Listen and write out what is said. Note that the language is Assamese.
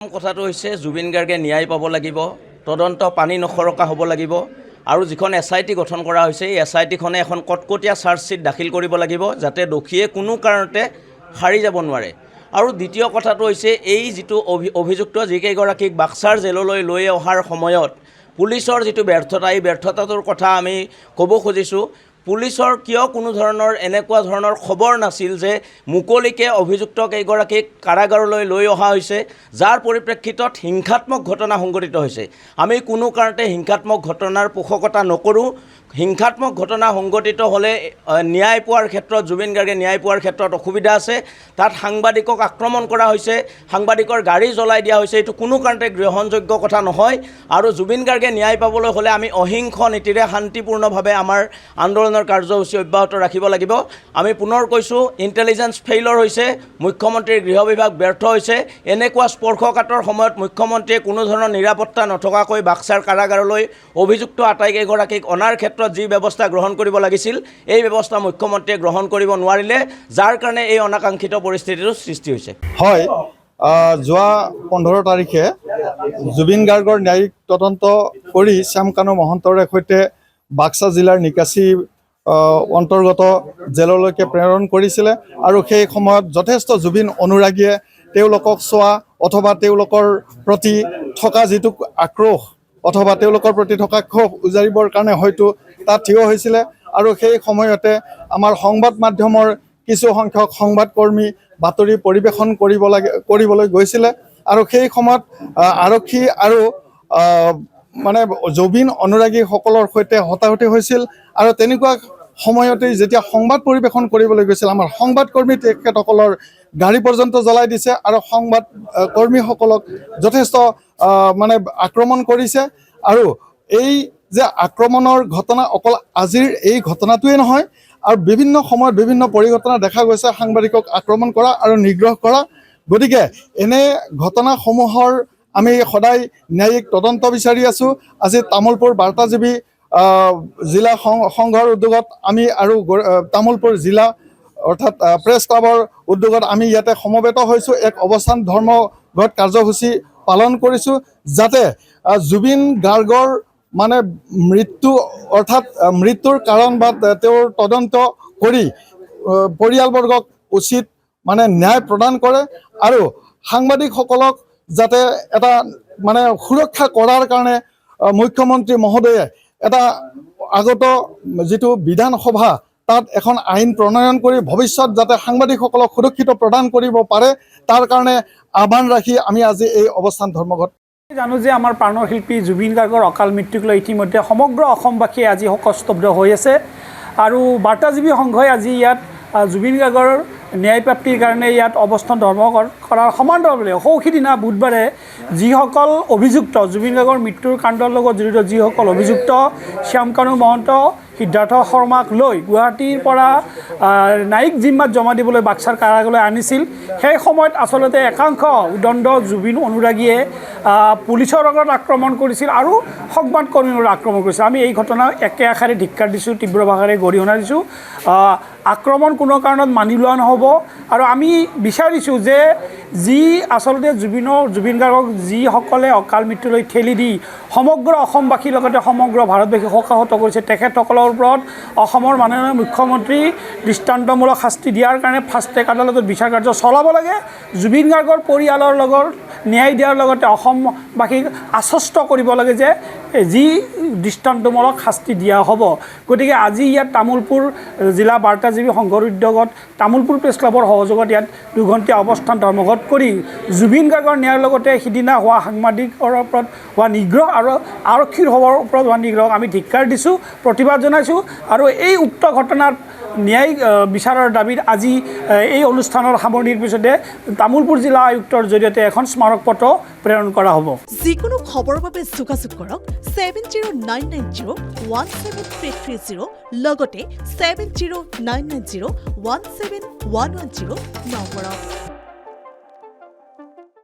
কথাটো হৈছে জুবিন গাৰ্গে ন্যায় পাব লাগিব, তদন্ত পানী নখৰকা হ'ব লাগিব আৰু যিখন SIT গঠন কৰা হৈছে এই SITখনে এখন কটকটীয়া চাৰ্জশ্বীট দাখিল কৰিব লাগিব যাতে দোষীয়ে কোনো কাৰণতে সাৰি যাব নোৱাৰে। আৰু দ্বিতীয় কথাটো হৈছে এই যিটো অভিযুক্ত যিকেইগৰাকীক বাক্সাৰ জেললৈ লৈ অহাৰ সময়ত পুলিচৰ যিটো ব্যৰ্থতা এই ব্যৰ্থতাটোৰ কথা আমি ক'ব খুজিছোঁ। পুলিচৰ কিয় কোনো ধৰণৰ এনেকুৱা ধৰণৰ খবৰ নাছিল যে মুকলিকে অভিযুক্ত কেইগৰাকীক কাৰাগাৰলৈ লৈ অহা হৈছে, যাৰ পৰিপ্ৰেক্ষিতত হিংসাত্মক ঘটনা সংঘটিত হৈছে। আমি কোনো কাৰণতে হিংসাত্মক ঘটনাৰ পোষকতা নকৰোঁ। হিংসাত্মক ঘটনা সংঘটিত হ'লে ন্যায় পোৱাৰ ক্ষেত্ৰত জুবিন গাৰ্গে ন্যায় পোৱাৰ ক্ষেত্ৰত অসুবিধা আছে। তাত সাংবাদিকক আক্ৰমণ কৰা হৈছে, সাংবাদিকৰ গাড়ী জ্বলাই দিয়া হৈছে, এইটো কোনো কাৰণতে গ্ৰহণযোগ্য কথা নহয়। আৰু জুবিন গাৰ্গে ন্যায় পাবলৈ হ'লে আমি অহিংস নীতিৰে শান্তিপূৰ্ণভাৱে আমাৰ আন্দোলনৰ কাৰ্যসূচী অব্যাহত ৰাখিব লাগিব। আমি পুনৰ কৈছোঁ ইণ্টেলিজেন্স ফেইলৰ হৈছে, মুখ্যমন্ত্ৰীৰ গৃহ বিভাগ ব্যৰ্থ হৈছে। এনেকুৱা স্পৰ্শকাতৰ সময়ত মুখ্যমন্ত্ৰীয়ে কোনো ধৰণৰ নিৰাপত্তা নথকাকৈ বাক্সাৰ কাৰাগাৰলৈ অভিযুক্ত আটাইকেইগৰাকীক অনাৰ ক্ষেত্ৰত যি ব্যৱস্থা গ্ৰহণ কৰিব লাগিছিল এই ব্যৱস্থা মুখ্যমন্ত্ৰীয়ে গ্ৰহণ কৰিব নোৱাৰিলে, যাৰ কাৰণে এই অনাকাংক্ষিত পৰিস্থিতিৰ সৃষ্টি হৈছে। হয়, যোৱা 15 তাৰিখে জুবিন গাৰ্গৰ ন্যায়িক তদন্ত কৰি শ্যামকানু মহন্তৰ সৈতে বাক্সা জিলাৰ নিকাচি অন্তৰ্গত জেললৈকে প্ৰেৰণ কৰিছিলে আৰু সেই সময়ত যথেষ্ট জুবিন অনুৰাগীয়ে তেওঁলোকক চোৱা অথবা তেওঁলোকৰ প্ৰতি থকা যিটো আক্ৰোশ অথবা তেওঁলোকৰ প্ৰতি থকা ক্ষোভ উজাৰিবৰ কাৰণে হয়তো তাত থিয় হৈছিলে। আৰু সেই সময়তে আমাৰ সংবাদ মাধ্যমৰ কিছু সংখ্যক সংবাদকৰ্মী বাতৰি পৰিৱেশন কৰিবলৈ গৈছিলে আৰু সেই সময়ত আৰক্ষী আৰু মানে জুবিন অনুৰাগীসকলৰ সৈতে হতাহতি হৈছিল। আৰু তেনেকুৱা সময়তেই যেতিয়া সংবাদ পৰিৱেশন কৰিবলৈ গৈছিল আমাৰ সংবাদকৰ্মী তেখেতসকলৰ গাড়ী পৰ্যন্ত জ্বলাই দিছে আৰু সংবাদ কৰ্মীসকলক যথেষ্ট মানে আক্ৰমণ কৰিছে। আৰু এই যে আক্ৰমণৰ ঘটনা অকল আজিৰ এই ঘটনাটোৱেই নহয়, আৰু বিভিন্ন সময়ত বিভিন্ন পৰিঘটনা দেখা গৈছে সাংবাদিকক আক্ৰমণ কৰা আৰু নিগ্ৰহ কৰা। গতিকে এনে ঘটনাসমূহৰ আমি সদায় ন্যায়িক তদন্ত বিচাৰি আছোঁ। আজি তামোলপুৰ বাৰ্তাজীৱী জিলা সংঘৰ উদ্যোগত আমি আৰু তামোলপুৰ জিলা অৰ্থাৎ প্ৰেছ ক্লাবৰ উদ্যোগত আমি ইয়াতে সমবেত হৈছোঁ, এক অৱস্থান ধৰ্মঘট কাৰ্যসূচী পালন কৰিছোঁ যাতে জুবিন গাৰ্গৰ মানে মৃত্যু অৰ্থাৎ মৃত্যুৰ কাৰণ বা তেওঁৰ তদন্ত কৰি পৰিয়ালবৰ্গক উচিত মানে ন্যায় প্ৰদান কৰে আৰু সাংবাদিকসকলক যাতে এটা মানে সুৰক্ষা কৰাৰ কাৰণে মুখ্যমন্ত্ৰী মহোদয়ে এটা আগত যিটো বিধানসভা তাত এখন আইন প্ৰণয়ন কৰি ভৱিষ্যত যাতে সাংবাদিকসকলক সুৰক্ষিত প্ৰদান কৰিব পাৰে তাৰ কাৰণে আহ্বান ৰাখি আমি আজি এই অৱস্থান ধৰ্মঘট। জানো যে আমাৰ প্ৰাণৰ শিল্পী জুবিন গাৰ্গৰ অকাল মৃত্যুক লৈ ইতিমধ্যে সমগ্ৰ অসমবাসীয়ে আজি শোকস্তব্ধ হৈ আছে আৰু বাৰ্তাজীৱী সংঘই আজি ইয়াত জুবিন গাৰ্গৰ ন্যায় প্ৰাপ্তিৰ কাৰণে ইয়াত অৱস্থান ধৰ্মঘট কৰাৰ সমান্তৰালভাৱে সৌসিদিনা বুধবাৰে যিসকল অভিযুক্ত জুবিন গাৰ্গৰ মৃত্যুৰ কাণ্ডৰ লগত জড়িত যিসকল অভিযুক্ত শ্যামকানু মহন্ত সিদ্ধাৰ্থ শৰ্মাক লৈ গুৱাহাটীৰ পৰা ন্যায়িক জিম্মাত জমা দিবলৈ বাক্সাৰ কাৰাগাৰলৈ আনিছিল, সেই সময়ত আচলতে একাংশ উদণ্ড জুবিন অনুৰাগীয়ে পুলিচৰ লগত আক্ৰমণ কৰিছিল আৰু সংবাদকৰ্মীৰ আক্ৰমণ কৰিছিল। আমি এই ঘটনা একে আষাৰে ধিক্কাৰ দিছোঁ, তীব্ৰ ভাষাৰে গৰিহণা দিছোঁ। আক্ৰমণ কোনো কাৰণত মানি লোৱা নহ'ব আৰু আমি বিচাৰিছোঁ যে যি আচলতে জুবিন গাৰ্গক যিসকলে অকাল মৃত্যুলৈ ঠেলি দি সমগ্ৰ অসমবাসীৰ লগতে সমগ্ৰ ভাৰতবাসীক শোকাহত কৰিছে তেখেতসকলৰ ওপৰত অসমৰ মাননীয় মুখ্যমন্ত্ৰী দৃষ্টান্তমূলক শাস্তি দিয়াৰ কাৰণে ফাষ্ট ট্ৰেক আদালতত বিচাৰ কাৰ্য চলাব লাগে। জুবিন গাৰ্গৰ পৰিয়ালৰ লগত ন্যায় দিয়াৰ লগতে অসমবাসীক আশ্বস্ত কৰিব লাগে যে যি দৃষ্টান্তমূলক শাস্তি দিয়া হ'ব। গতিকে আজি ইয়াত তামোলপুৰ জিলা বাৰ্তাজীৱী সংঘৰ উদ্যোগত তামোলপুৰ প্ৰেছ ক্লাবৰ সহযোগত ইয়াত দুঘণ্টীয়া অৱস্থান ধৰ্মঘট কৰি জুবিন গাৰ্গৰ ন্যায়ৰ লগতে সিদিনা হোৱা সাংবাদিকৰ ওপৰত হোৱা নিগ্ৰহ আৰু আৰক্ষীৰ ওপৰত হোৱা নিগ্ৰহক আমি ধিক্কাৰ দিছোঁ, প্ৰতিবাদ জনাইছোঁ আৰু এই উক্ত ঘটনাৰ ন্যায় বিচাৰৰ দাবীত আজি এই অনুষ্ঠানৰ সামৰণিৰ পিছতে তামোলপুৰ জিলা আয়ুক্তৰ জৰিয়তে এখন স্মাৰক পত্ৰ প্ৰেৰণ কৰা হ'ব। যিকোনো খবৰৰ বাবে যোগাযোগ কৰক 7099017330 লগতে 7099017110 নম্বৰত।